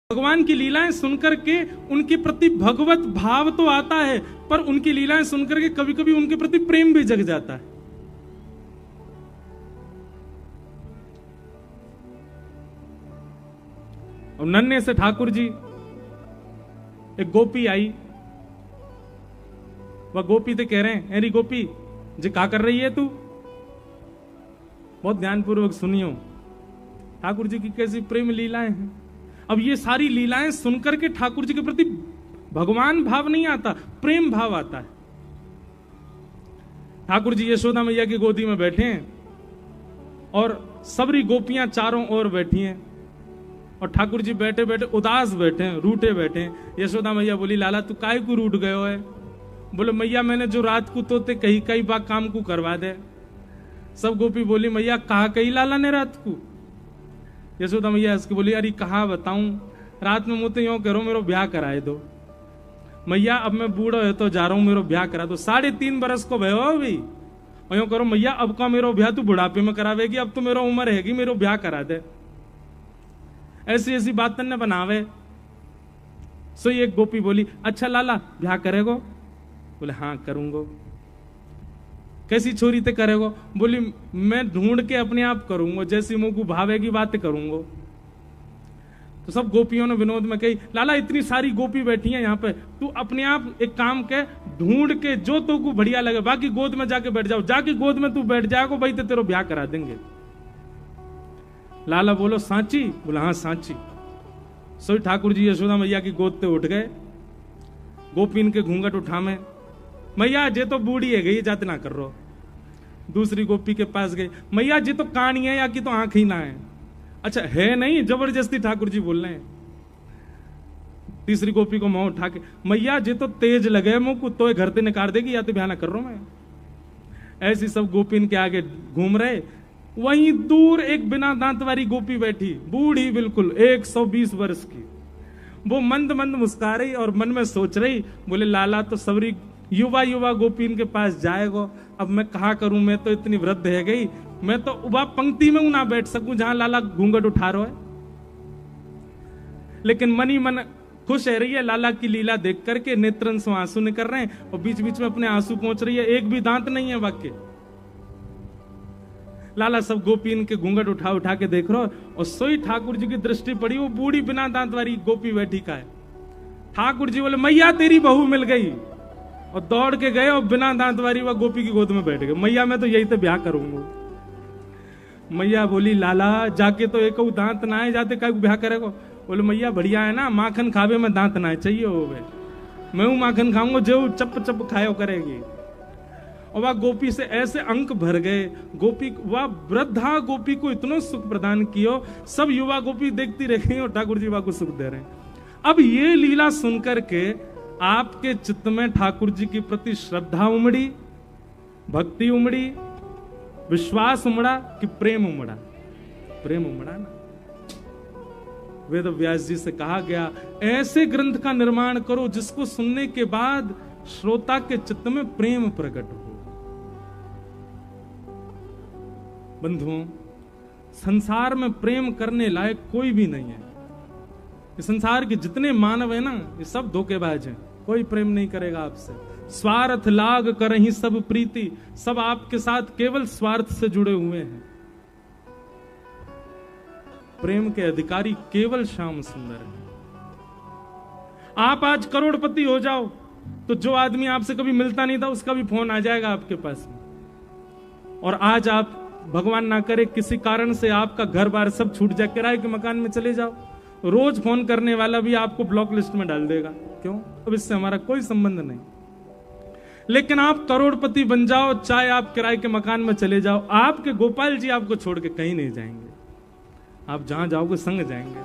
भगवान की लीलाएं सुनकर के उनके प्रति भगवत भाव तो आता है, पर उनकी लीलाएं सुनकर के कभी कभी उनके प्रति प्रेम भी जग जाता है। और नन्हे से ठाकुर जी, एक गोपी आई, वह गोपी तो कह रहे हैं, अरे गोपी जी क्या कर रही है तू? बहुत ध्यानपूर्वक सुनियो, ठाकुर जी की कैसी प्रेम लीलाएं हैं। अब ये सारी लीलाएं सुनकर के ठाकुर जी के प्रति भगवान भाव नहीं आता, प्रेम भाव आता है। ठाकुर जी यशोदा मैया की गोदी में बैठे हैं और सबरी गोपियां चारों ओर बैठी हैं और ठाकुर जी बैठे बैठे उदास बैठे हैं, रूठे बैठे हैं। यशोदा मैया बोली, लाला तू काहे को रूठ गयो है? बोले, मैया मैंने जो रात को तोते कही कई बार काम को करवा दे। सब गोपी बोली, मैया कहा कही लाला ने रात को? यशोदा मैया इसकी बोली, अरे कहा बताऊं, रात में मुझे यूं करो मेरा ब्याह कराए दो। मैया अब मैं बूढ़ो है तो जा रहा हूं, मेरा ब्याह करा दो। 3.5 बरस को भयो अभी, और यूं करो मैया अब का मेरा ब्याह तू बुढ़ापे में करावेगी, अब तो मेरा उम्र हैगी, मेरा ब्याह करा दे। ऐसी ऐसी बात ने बनावे। सो एक गोपी बोली, अच्छा लाला ब्याह करेगो? बोले हाँ करूंगो। कैसी छोरी ते करेगो? बोली मैं ढूंढ के अपने आप करूंगा, जैसी मुंह को भावेगी बातें करूंगा। तो सब गोपियों ने विनोद में कही, लाला इतनी सारी गोपी बैठी हैं यहाँ पे, तू अपने आप एक काम के ढूंढ के जो तो को बढ़िया लगे, बाकी गोद में जाके बैठ जाओ, जाके गोद में तू बैठ जाएगो भाई, तो तेरा ब्याह करा देंगे। लाला बोलो सांची? बोला हाँ सांची। सो ठाकुर जी यशोदा मैया की गोद पे उठ गए, गोपीन के घूंघट उठा में, मैया जे तो बूढ़ी है गई, जाते ना कर रो। दूसरी गोपी के पास गई, मैया जी तो कानी है या कि तो आंख ही ना है? अच्छा है नहीं, जबरदस्ती ठाकुर जी बोल रहे हैं। तीसरी गोपी को मुंह उठा के, मैया जी तो तेज लगे मुंह को, तो घर से निकाल देगी, या तो ब्याह ना कर रो मैं। ऐसी सब गोपीन के आगे घूम रहे। वहीं दूर एक बिना दांत वाली गोपी बैठी, बूढ़ी बिल्कुल 120 वर्ष की। वो मंद मंद मुस्कुरा रही और मन में सोच रही, बोले लाला तो सबरी युवा युवा गोपीन के पास जाएगो, अब मैं कहा करूं, मैं तो इतनी वृद्ध है गई, मैं तो उबा पंक्ति में ना बैठ सकूं जहां लाला घूंघट उठा रहा है। लेकिन मनी मन खुश है रही है, लाला की लीला देख करके नेत्रन से आंसू निकल रहे हैं और बीच बीच में अपने आंसू पहुंच रही है, एक भी दांत नहीं है वाक्य। लाला सब गोपीन के घूंघट उठा उठा के देख रहा और सोई ठाकुर जी की दृष्टि पड़ी, वो बूढ़ी बिना दांत वाली गोपी बैठी का है। ठाकुर जी बोले, मैया तेरी बहू मिल गई, और दौड़ के गए और बिना दांत वाली वह गोपी की गोद में बैठ गए। मैया मैं तो यही तो ब्याह करूंगा। मैया बोली, लाला जाके तो एक दांत ना है, जाते का ब्याह करेगो? बोले मैया बढ़िया है ना, माखन खावे में दांत ना है चाहिए हो वे, मैं हूं माखन खाऊंगा जो चप चप खायो करेगी। और वह गोपी से ऐसे अंक भर गए, गोपी वह वृद्धा गोपी को इतना सुख प्रदान कियो, सब युवा गोपी देखती रह गई और ठाकुर जी वह को सुख दे रहे हैं। अब ये लीला सुनकर के आपके चित्त में ठाकुर जी के प्रति श्रद्धा उमड़ी, भक्ति उमड़ी, विश्वास उमड़ा कि प्रेम उमड़ा? प्रेम उमड़ा ना। वेद व्यास जी से कहा गया, ऐसे ग्रंथ का निर्माण करो जिसको सुनने के बाद श्रोता के चित्त में प्रेम प्रकट हो। बंधुओं, संसार में प्रेम करने लायक कोई भी नहीं है। इस संसार के जितने मानव है ना, ये सब धोखेबाज हैं, कोई प्रेम नहीं करेगा आपसे। स्वार्थ लाग करहि सब प्रीति, सब आपके साथ केवल स्वार्थ से जुड़े हुए हैं। प्रेम के अधिकारी केवल श्याम सुंदर हैं। आप आज करोड़पति हो जाओ तो जो आदमी आपसे कभी मिलता नहीं था उसका भी फोन आ जाएगा आपके पास में। और आज आप भगवान ना करे किसी कारण से आपका घर बार सब छूट जाए, किराए के मकान में चले जाओ, रोज फोन करने वाला भी आपको ब्लॉक लिस्ट में डाल देगा। क्यों? अब इससे हमारा कोई संबंध नहीं। लेकिन आप करोड़पति बन जाओ, चाहे आप किराए के मकान में चले जाओ, आपके गोपाल जी आपको छोड़ के कहीं नहीं जाएंगे। आप जहां जाओगे संग जाएंगे।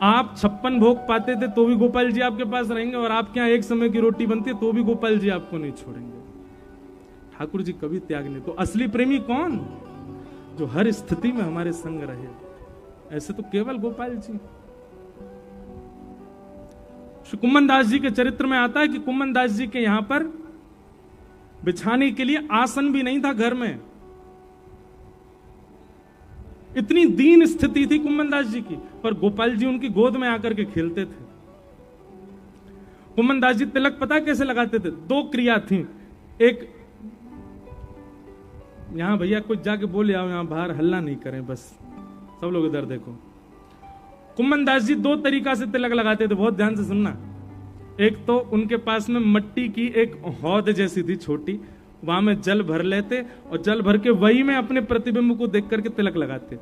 आप 56 भोग पाते थे तो भी गोपाल जी आपके पास रहेंगे, और आपके यहाँ एक समय की रोटी बनती है तो भी गोपाल जी आपको नहीं छोड़ेंगे। ठाकुर जी कभी त्याग नहीं। तो असली प्रेमी कौन? जो हर स्थिति में हमारे संग रहे। ऐसे तो केवल गोपाल जी। श्री कुम्मन दास जी के चरित्र में आता है कि कुम्मन दास जी के यहां पर बिछाने के लिए आसन भी नहीं था घर में। इतनी दीन स्थिति थी कुम्भन दास जी की, पर गोपाल जी उनकी गोद में आकर के खेलते थे। कुम्भन दास जी तिलक पता कैसे लगाते थे? 2 क्रिया थी। एक, यहां भैया कुछ जाके बोले आओ, यहां बाहर हल्ला नहीं करें, बस सब लोग इधर देखो। कुम्भन दास जी 2 तरीका से तिलक लगाते थे, बहुत ध्यान से सुनना। एक तो उनके पास में मट्टी की एक हौद जैसी थी छोटी, वहां में जल भर लेते और जल भर के वही में अपने प्रतिबिंब को देख करके तिलक लगाते।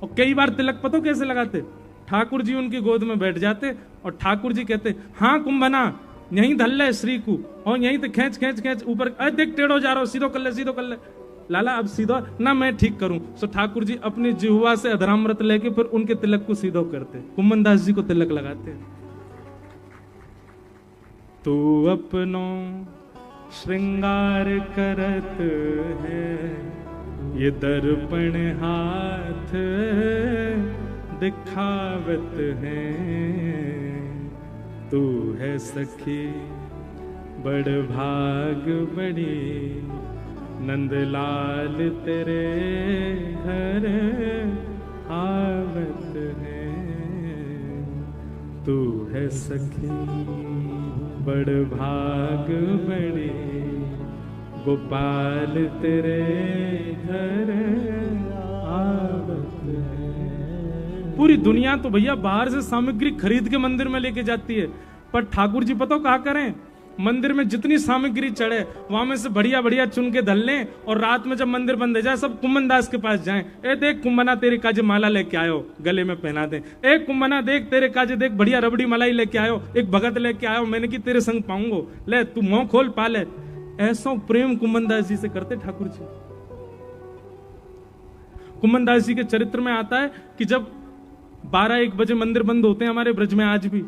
और कई बार तिलक पतो कैसे लगाते? ठाकुर जी उनकी गोद में बैठ जाते और ठाकुर जी कहते, हाँ कुंभना यहीं धल ले श्री को, और यहीं तो खींच खींच खींच ऊपर, अरे देख टेढ़ो जा रहा हो, सीधो कर ले, सीधो कर ले। लाला अब सीधो ना, मैं ठीक करूं। सो ठाकुर जी अपनी जिह्वा से अधरामृत लेके फिर उनके तिलक को सीधो करते, कुम्भन दास जी को तिलक लगाते। तू अपनो श्रृंगार करत है, ये दर्पण हाथ दिखावत है। तू है सखी बड़ भाग बड़ी, नंदलाल तेरे घर आवत है। तू है सखी बड़ भाग बड़ी, गोपाल तेरे घर आवत है। पूरी दुनिया तो भैया बाहर से सामग्री खरीद के मंदिर में लेके जाती है, पर ठाकुर जी पता कहा करें, मंदिर में जितनी सामग्री चढ़े वहां में से बढ़िया बढ़िया चुन के धल लें, और रात में जब मंदिर बंद हो जाए सब कुम्भन दास के पास जाएं। ए देख कुम्भना तेरे काजे माला लेके आयो, गले में पहना दे। ए कुम्भना देख तेरे काजे देख बढ़िया रबड़ी मलाई लेके आयो, एक भगत लेके आयो, मैंने की तेरे संग पाऊंगो, ले तू मुंह खोल पा ले। ऐसा प्रेम कुम्भन दास जी से करते ठाकुर जी। कुम्भन दास जी के चरित्र में आता है कि जब 12-1 बजे मंदिर बंद होते हैं हमारे ब्रज में आज भी,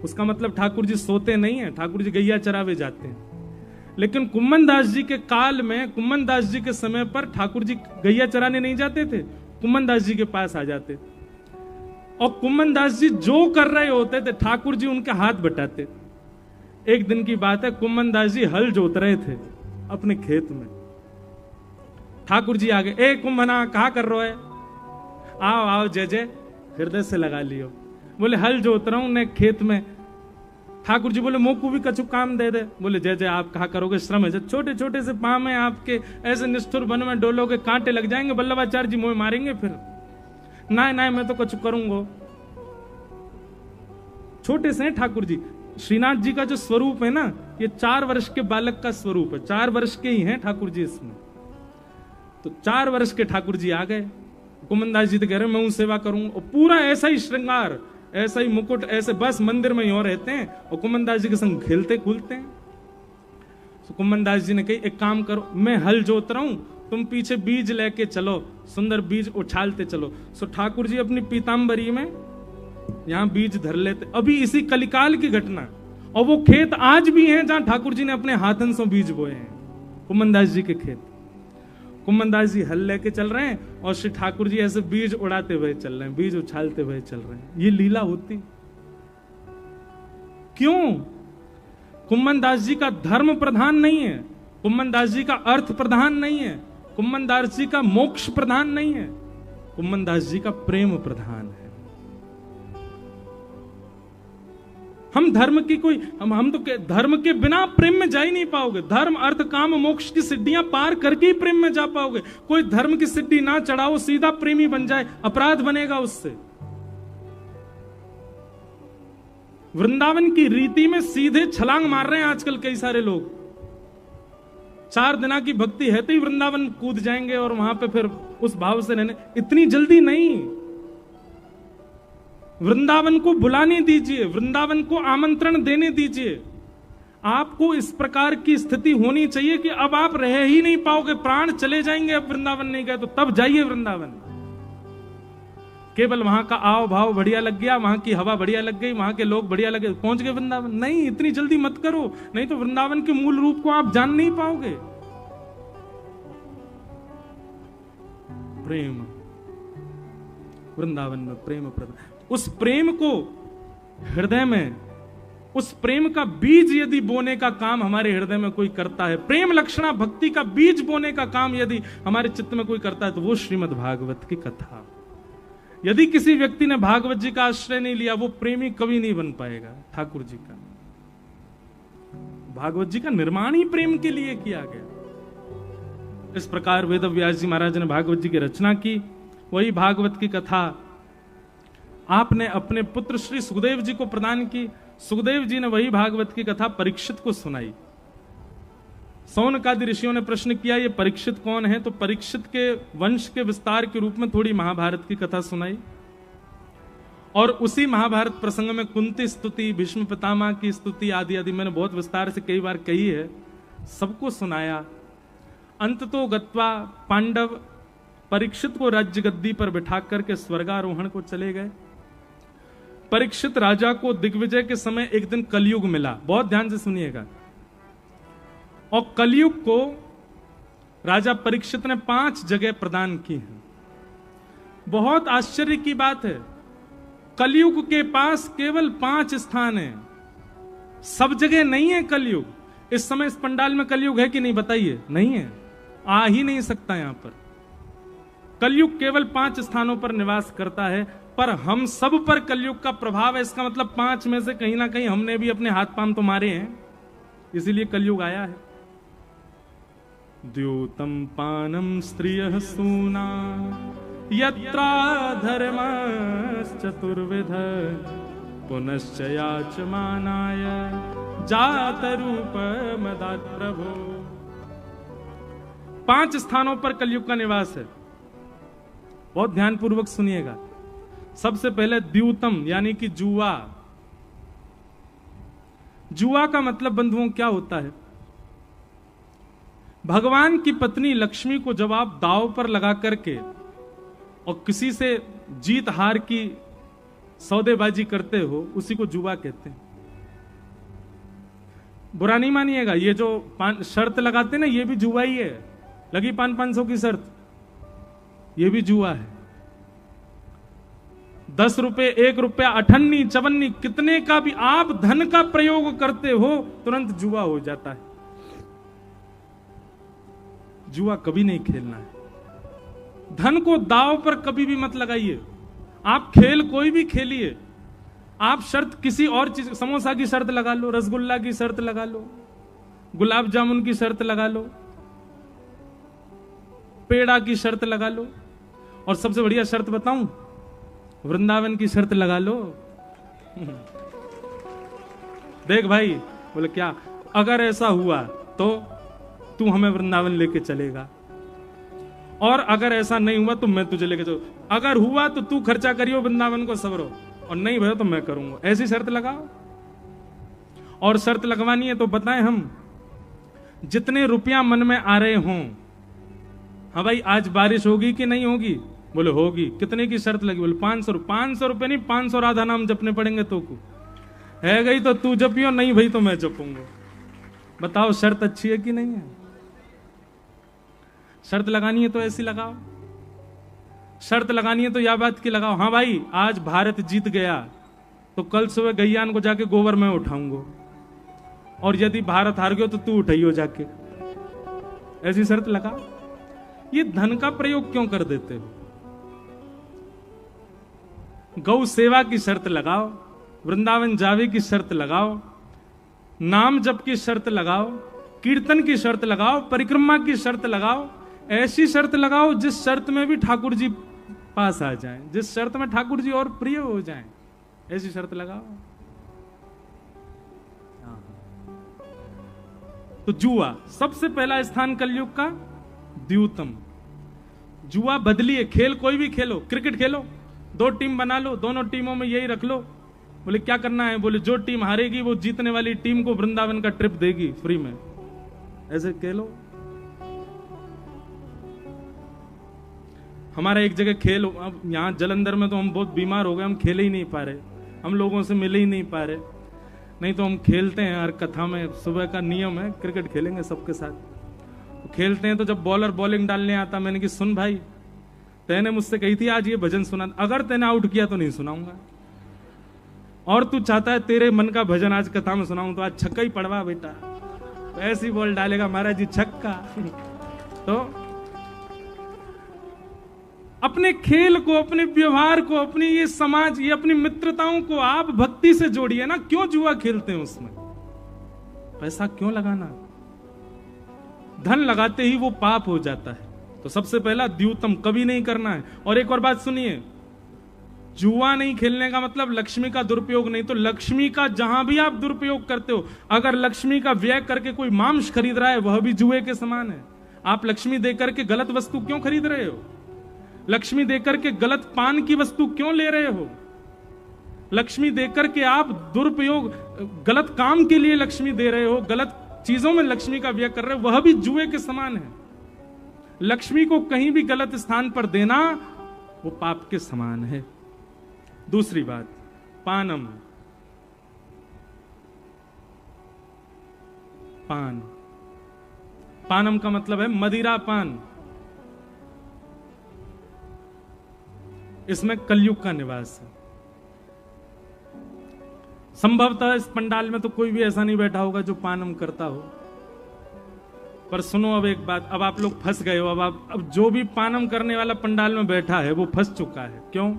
उसका मतलब ठाकुर जी सोते नहीं है, ठाकुर जी गैया चरावे जाते हैं। लेकिन कुम्भन दास जी के काल में, कुम्भन दास जी के समय पर ठाकुर जी गैया चराने नहीं जाते थे, कुम्भन दास जी के पास आ जाते, और कुम्भन दास जी जो कर रहे होते थे ठाकुर जी उनके हाथ बटाते। एक दिन की बात है, कुम्भन दास जी हल जोत रहे थे अपने खेत में, ठाकुर जी आ गए। ए कुम्भना कहा कर रहे है? आओ आओ जय जय, हृदय से लगा लियो। बोले हल जोत रहा हूं ने खेत में। ठाकुर जी बोले मोकू भी कछु काम दे दे। बोले जय जय आप कहा करोगे, श्रम है, छोटे छोटे से पांव में आपके ऐसे निष्ठुर वन में डोलोगे, कांटे लग जाएंगे, वल्लभाचार्य जी मुझे मारेंगे फिर। ना ना मैं तो कुछ करूंगा। छोटे से हैं ठाकुर जी। श्रीनाथ जी का जो स्वरूप है ना, ये 4 वर्ष के बालक का स्वरूप है, 4 वर्ष के ही हैं ठाकुर जी इसमें। तो 4 वर्ष के ठाकुर जी आ गए, कुम्भन दास जी तो कह रहे मैं उन सेवा करूंगा, और पूरा ऐसा ही श्रृंगार, ऐसा ही मुकुट, ऐसे बस मंदिर में ही हो रहते हैं, और कुम्भन दास जी के संग खेलते कूदते हैं। तो कुम्भन दास जी ने कही एक काम करो, मैं हल जोत रहा हूं, तुम पीछे बीज लेके चलो, सुंदर बीज उछालते चलो। सो ठाकुर जी अपनी पीताम्बरी में यहां बीज धर लेते। अभी इसी कलिकाल की घटना, और वो खेत आज भी हैं जहां ठाकुर जी ने अपने हाथन से बीज बोए हैं, कुम्भन दास जी के खेत। कुम्भन दास जी हल लेके चल रहे हैं और श्री ठाकुर जी ऐसे बीज उड़ाते हुए चल रहे हैं, बीज उछालते हुए चल रहे हैं। ये लीला होती क्यों? कुम्भन दास जी का धर्म प्रधान नहीं है, कुम्भन दास जी का अर्थ प्रधान नहीं है, कुम्भन दास जी का मोक्ष प्रधान नहीं है, कुम्भन दास जी का प्रेम प्रधान है। हम धर्म की कोई हम तो धर्म के बिना प्रेम में जा ही नहीं पाओगे। धर्म अर्थ काम मोक्ष की सिद्धियां पार करके ही प्रेम में जा पाओगे। कोई धर्म की सिद्धि ना चढ़ाओ, सीधा प्रेमी बन जाए, अपराध बनेगा उससे। वृंदावन की रीति में सीधे छलांग मार रहे हैं आजकल कई सारे लोग। 4 दिना की भक्ति है तो ही वृंदावन कूद जाएंगे और वहां पे फिर उस भाव से रहने। इतनी जल्दी नहीं, वृंदावन को बुलाने दीजिए, वृंदावन को आमंत्रण देने दीजिए। आपको इस प्रकार की स्थिति होनी चाहिए कि अब आप रह ही नहीं पाओगे, प्राण चले जाएंगे, अब वृंदावन नहीं गए तो तब जाइए वृंदावन। केवल वहां का आओ भाव बढ़िया लग गया, वहां की हवा बढ़िया लग गई, वहां के लोग बढ़िया लगे, पहुंच गए वृंदावन। नहीं, इतनी जल्दी मत करो, नहीं तो वृंदावन के मूल रूप को आप जान नहीं पाओगे। प्रेम, वृंदावन में प्रेम प्रदान, उस प्रेम को हृदय में उस प्रेम का बीज यदि बोने का काम हमारे हृदय में कोई करता है, प्रेम लक्षणा भक्ति का बीज बोने का काम यदि हमारे चित्त में कोई करता है, तो वो श्रीमद् भागवत की कथा। यदि किसी व्यक्ति ने भागवत जी का आश्रय नहीं लिया, वो प्रेमी कभी नहीं बन पाएगा ठाकुर जी का। भागवत जी का निर्माण ही प्रेम के लिए किया गया। इस प्रकार वेद व्यास जी महाराज ने भागवत जी की रचना की। वही भागवत की कथा आपने अपने पुत्र श्री सुखदेव जी को प्रदान की। सुखदेव जी ने वही भागवत की कथा परीक्षित को सुनाई। सौनकादि ऋषियों ने प्रश्न किया, ये परीक्षित कौन है? तो परीक्षित के वंश के विस्तार के रूप में थोड़ी महाभारत की कथा सुनाई। और उसी महाभारत प्रसंग में कुंती स्तुति, भीष्म पितामह की स्तुति आदि आदि मैंने बहुत विस्तार से कई बार कही है, सबको सुनाया। अंत तो गत्वा पांडव परीक्षित को राज्य गद्दी पर बिठा करके स्वर्गारोहण को चले गए। परीक्षित राजा को दिग्विजय के समय एक दिन कलयुग मिला। बहुत ध्यान से सुनिएगा। और कलयुग को राजा परीक्षित ने 5 जगह प्रदान की हैं। बहुत आश्चर्य की बात है, कलयुग के पास केवल 5 स्थान हैं। सब जगह नहीं है कलयुग। इस समय इस पंडाल में कलयुग है कि नहीं बताइए? नहीं है, आ ही नहीं सकता यहां पर। कलयुग केवल 5 स्थानों पर निवास करता है, पर हम सब पर कलयुग का प्रभाव है। इसका मतलब 5 में से कहीं ना कहीं हमने भी अपने हाथ पांव तो मारे हैं, इसीलिए कलयुग आया है। द्यूतम पानम स्त्रियः सूना यत्रा धर्मश्चतुर्विध पुनश्च याचमानाय जातरूपमदात् प्रभो। 5 स्थानों पर कलयुग का निवास है। बहुत ध्यानपूर्वक सुनिएगा। सबसे पहले द्यूतम यानी कि जुआ। जुआ का मतलब बंधुओं क्या होता है? भगवान की पत्नी लक्ष्मी को जब आप दांव पर लगा करके और किसी से जीत हार की सौदेबाजी करते हो, उसी को जुआ कहते हैं। बुरा नहीं मानिएगा, ये जो शर्त लगाते ना, ये भी जुआ ही है। लगी 500 की शर्त, ये भी जुआ है। 10 रुपए, 1 रुपया, 58, 54 कितने का भी आप धन का प्रयोग करते हो, तुरंत जुआ हो जाता है। जुआ कभी नहीं खेलना है। धन को दांव पर कभी भी मत लगाइए। आप खेल कोई भी खेलिए, आप शर्त किसी और चीज, समोसा की शर्त लगा लो, रसगुल्ला की शर्त लगा लो, गुलाब जामुन की शर्त लगा लो, पेड़ा की शर्त लगा लो, और सबसे बढ़िया शर्त बताऊं, वृंदावन की शर्त लगा लो। देख भाई, बोले क्या, अगर ऐसा हुआ तो तू हमें वृंदावन लेके चलेगा, और अगर ऐसा नहीं हुआ तो मैं तुझे लेके चलूं। अगर हुआ तो तू खर्चा करियो वृंदावन को सबरो, और नहीं भैया तो मैं करूंगा। ऐसी शर्त लगाओ। और शर्त लगवानी है तो बताएं हम, जितने रुपया मन में आ रहे हों। हाँ भाई, आज बारिश होगी कि नहीं होगी? बोले होगी। कितने की शर्त लगी? बोले 500 रुपये। 500 रुपये नहीं, 500 राधा नाम जपने पड़ेंगे। तो को है गई तो तू जपियो, नहीं भाई तो मैं जपूंगा। बताओ शर्त अच्छी है कि नहीं है? शर्त लगानी है तो ऐसी लगाओ। शर्त लगानी है तो यह बात की लगाओ, हाँ भाई आज भारत जीत गया तो कल सुबह गैयान को जाके गोबर में उठाऊंगा, और यदि भारत हार गया तो तू उठाइयो जाके। ऐसी शर्त लगाओ। ये धन का प्रयोग क्यों कर देते हो? गौ सेवा की शर्त लगाओ, वृंदावन जावे की शर्त लगाओ, नाम जप की शर्त लगाओ, कीर्तन की शर्त लगाओ, परिक्रमा की शर्त लगाओ। ऐसी शर्त लगाओ जिस शर्त में भी ठाकुर जी पास आ जाएं, जिस शर्त में ठाकुर जी और प्रिय हो जाएं, ऐसी शर्त लगाओ। तो जुआ सबसे पहला स्थान कलयुग का, द्यूतम। जुआ बदलिए, खेल कोई भी खेलो, क्रिकेट खेलो, 2 टीम बना लो, दोनों टीमों में यही रख लो। बोले क्या करना है? बोले जो टीम हारेगी वो जीतने वाली टीम को वृंदावन का ट्रिप देगी फ्री में। ऐसे खेलो। हमारा एक जगह खेल, अब यहाँ जलंधर में तो हम बहुत बीमार हो गए, हम खेले ही नहीं पा रहे, हम लोगों से मिले ही नहीं पा रहे। नहीं तो हम खेलते हैं हर कथा में, सुबह का नियम है क्रिकेट खेलेंगे सबके साथ। तो खेलते हैं तो जब बॉलर बॉलिंग डालने आता, मैंने कि सुन भाई, तैने मुझसे कही थी आज ये भजन सुना, अगर तैने आउट किया तो नहीं सुनाऊंगा, और तू चाहता है तेरे मन का भजन आज कथा में सुनाऊं तो आज छक्का ही पड़वा बेटा, तो ऐसे ही बोल डालेगा महाराज जी छक्का। तो अपने खेल को, अपने व्यवहार को, अपनी ये समाज, ये अपनी मित्रताओं को आप भक्ति से जोड़िए ना। क्यों जुआ खेलते हैं, उसमें पैसा क्यों लगाना? धन लगाते ही वो पाप हो जाता है। तो सबसे पहला द्यूतम कभी नहीं करना है। और एक और बात सुनिए, जुआ नहीं खेलने का मतलब लक्ष्मी का दुरुपयोग नहीं। तो लक्ष्मी का जहां भी आप दुरुपयोग करते हो, अगर लक्ष्मी का व्यय करके कोई मांस खरीद रहा है, वह भी जुए के समान है। आप लक्ष्मी देकर के गलत वस्तु क्यों खरीद रहे हो? लक्ष्मी देकर के गलत पान की वस्तु क्यों ले रहे हो? लक्ष्मी देकर के आप दुरुपयोग, गलत काम के लिए लक्ष्मी दे रहे हो, गलत चीजों में लक्ष्मी का व्यय कर रहे हो, वह भी जुए के समान है। लक्ष्मी को कहीं भी गलत स्थान पर देना वो पाप के समान है। दूसरी बात, पानम, पान, पानम का मतलब है मदिरा पान। इसमें कलयुग का निवास है। संभवतः इस पंडाल में तो कोई भी ऐसा नहीं बैठा होगा जो पानम करता हो। पर सुनो अब एक बात, अब आप लोग फंस गए हो। अब जो भी पानम करने वाला पंडाल में बैठा है वो फंस चुका है। क्यों?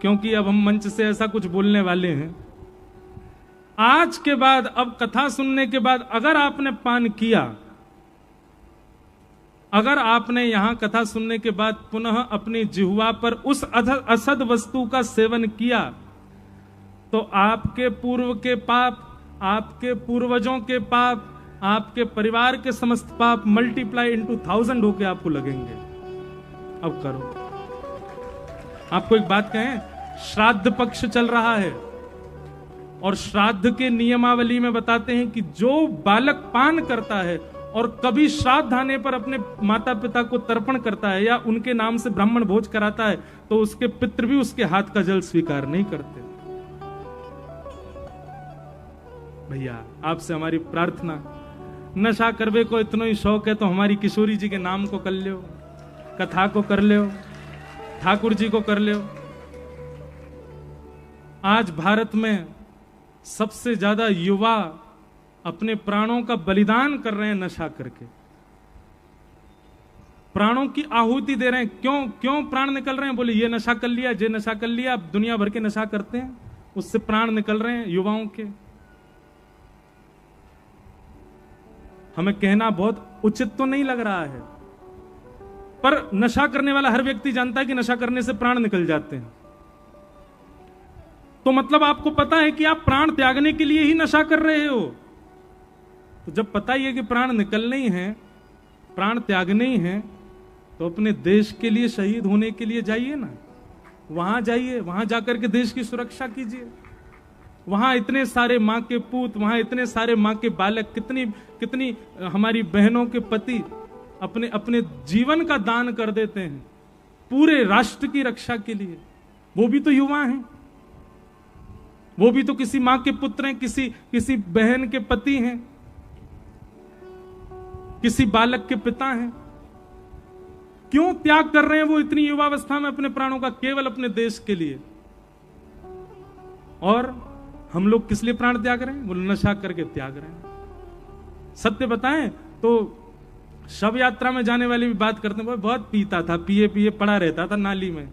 क्योंकि अब हम मंच से ऐसा कुछ बोलने वाले हैं। आज के बाद, अब कथा सुनने के बाद, अगर आपने पान किया, अगर आपने यहां कथा सुनने के बाद पुनः अपनी जिह्वा पर उस असद वस्तु का सेवन किया, तो आपके पूर्व के पाप, आपके पूर्वजों के पाप, आपके परिवार के समस्त पाप मल्टीप्लाई इनटू 1000 होके आपको लगेंगे। अब करो। आपको एक बात कहें, श्राद्ध पक्ष चल रहा है और श्राद्ध के नियमावली में बताते हैं कि जो बालक पान करता है और कभी श्राद्ध आने पर अपने माता पिता को तर्पण करता है या उनके नाम से ब्राह्मण भोज कराता है, तो उसके पितृ भी उसके हाथ का जल स्वीकार नहीं करते। भैया आपसे हमारी प्रार्थना, नशा करवे को इतना ही शौक है तो हमारी किशोरी जी के नाम को कर लो, कथा को कर लो, ठाकुर जी को कर लो। आज भारत में सबसे ज्यादा युवा अपने प्राणों का बलिदान कर रहे हैं नशा करके, प्राणों की आहुति दे रहे हैं। क्यों प्राण निकल रहे हैं? बोले ये नशा कर लिया, ये नशा कर लिया। अब दुनिया भर के नशा करते हैं, उससे प्राण निकल रहे हैं युवाओं के। हमें कहना बहुत उचित तो नहीं लग रहा है, पर नशा करने वाला हर व्यक्ति जानता है कि नशा करने से प्राण निकल जाते हैं। तो मतलब आपको पता है कि आप प्राण त्यागने के लिए ही नशा कर रहे हो। तो जब पता ही है कि प्राण निकलने ही है, प्राण त्यागने ही है, तो अपने देश के लिए शहीद होने के लिए जाइए ना। वहां जाइए, वहां जाकर के देश की सुरक्षा कीजिए। वहां इतने सारे मां के पूत, वहां इतने सारे मां के बालक, कितनी हमारी बहनों के पति अपने अपने जीवन का दान कर देते हैं पूरे राष्ट्र की रक्षा के लिए। वो भी तो युवा हैं, वो भी तो किसी मां के पुत्र हैं, किसी बहन के पति हैं, किसी बालक के पिता हैं। क्यों त्याग कर रहे हैं वो इतनी युवावस्था में अपने प्राणों का? केवल अपने देश के लिए। और हम लोग किस लिए प्राण त्याग रहे हैं? वो नशा करके त्याग रहे हैं। सत्य बताएं तो शव यात्रा में जाने वाली भी बात करते हैं, बहुत पीता था, पिए पड़ा रहता था नाली में।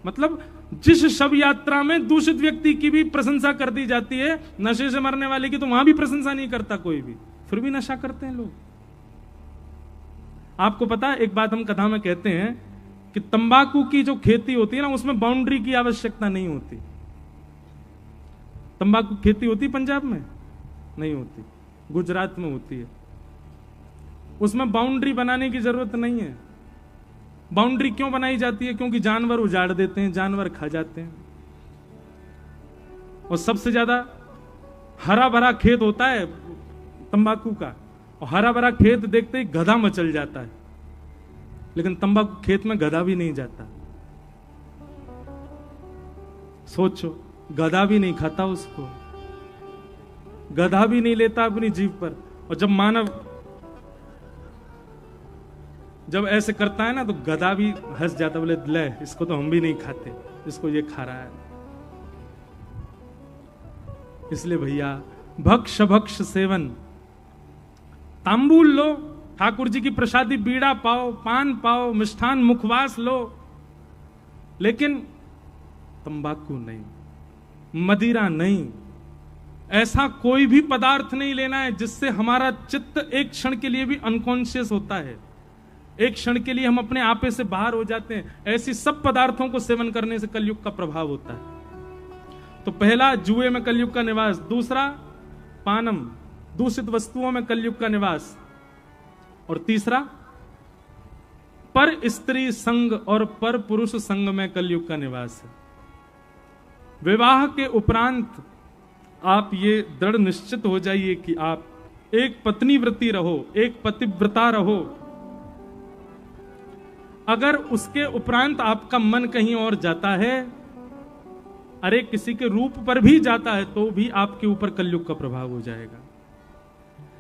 मतलब जिस शव यात्रा में दूषित व्यक्ति की भी प्रशंसा कर दी जाती है, नशे से मरने वाले की तो वहां भी प्रशंसा नहीं करता कोई भी, फिर भी नशा करते हैं लोग। आपको पता है, एक बात हम कथा में कहते हैं कि तंबाकू की जो खेती होती है ना, उसमें बाउंड्री की आवश्यकता नहीं होती। तंबाकू खेती होती पंजाब में नहीं होती, गुजरात में होती है। उसमें बाउंड्री बनाने की जरूरत नहीं है। बाउंड्री क्यों बनाई जाती है? क्योंकि जानवर उजाड़ देते हैं, जानवर खा जाते हैं। और सबसे ज्यादा हरा भरा खेत होता है तंबाकू का, और हरा भरा खेत देखते ही गधा मचल जाता है। लेकिन तंबाकू खेत में गधा भी नहीं जाता। सोचो, गधा भी नहीं खाता उसको, गधा भी नहीं लेता अपनी जीभ पर। और जब मानव जब ऐसे करता है ना, तो गधा भी हंस जाता, बोले ले इसको तो हम भी नहीं खाते, इसको ये खा रहा है। इसलिए भैया भक्ष भक्ष सेवन, तांबूल लो, ठाकुर जी की प्रसादी बीड़ा पाओ, पान पाओ, मिष्ठान मुखवास लो, लेकिन तंबाकू नहीं, मदिरा नहीं, ऐसा कोई भी पदार्थ नहीं लेना है जिससे हमारा चित्त एक क्षण के लिए भी अनकॉन्शियस होता है, एक क्षण के लिए हम अपने आपे से बाहर हो जाते हैं। ऐसी सब पदार्थों को सेवन करने से कलयुग का प्रभाव होता है। तो पहला, जुए में कलयुग का निवास। दूसरा, पानम, दूषित वस्तुओं में कलयुग का निवास। और तीसरा, पर स्त्री संग और पर पुरुष संग में कलयुग का निवास है। विवाह के उपरांत आप ये दृढ़ निश्चित हो जाइए कि आप एक पत्नी व्रती रहो, एक पतिव्रता रहो। अगर उसके उपरांत आपका मन कहीं और जाता है, अरे किसी के रूप पर भी जाता है, तो भी आपके ऊपर कलयुग का प्रभाव हो जाएगा।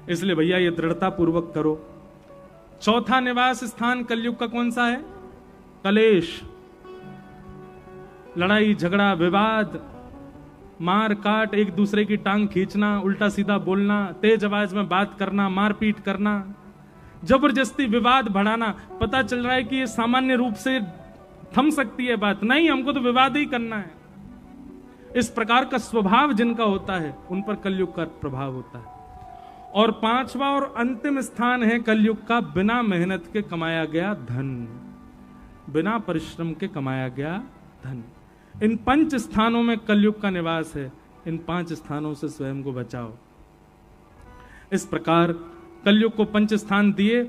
इसलिए भैया ये दृढ़ता पूर्वक करो। चौथा निवास स्थान कलयुग का कौन सा है? कलेश, लड़ाई झगड़ा विवाद, मार काट, एक दूसरे की टांग खींचना, उल्टा सीधा बोलना, तेज आवाज में बात करना, मारपीट करना, जबरदस्ती विवाद बढ़ाना। पता चल रहा है कि ये सामान्य रूप से थम सकती है बात, नहीं, हमको तो विवाद ही करना है। इस प्रकार का स्वभाव जिनका होता है उन पर कलयुग का प्रभाव होता है। और पांचवा और अंतिम स्थान है कलयुग का बिना मेहनत के कमाया गया धन, बिना परिश्रम के कमाया गया धन। इन 5 स्थानों में कलयुग का निवास है। इन 5 स्थानों से स्वयं को बचाओ। इस प्रकार कलयुग को 5 स्थान दिए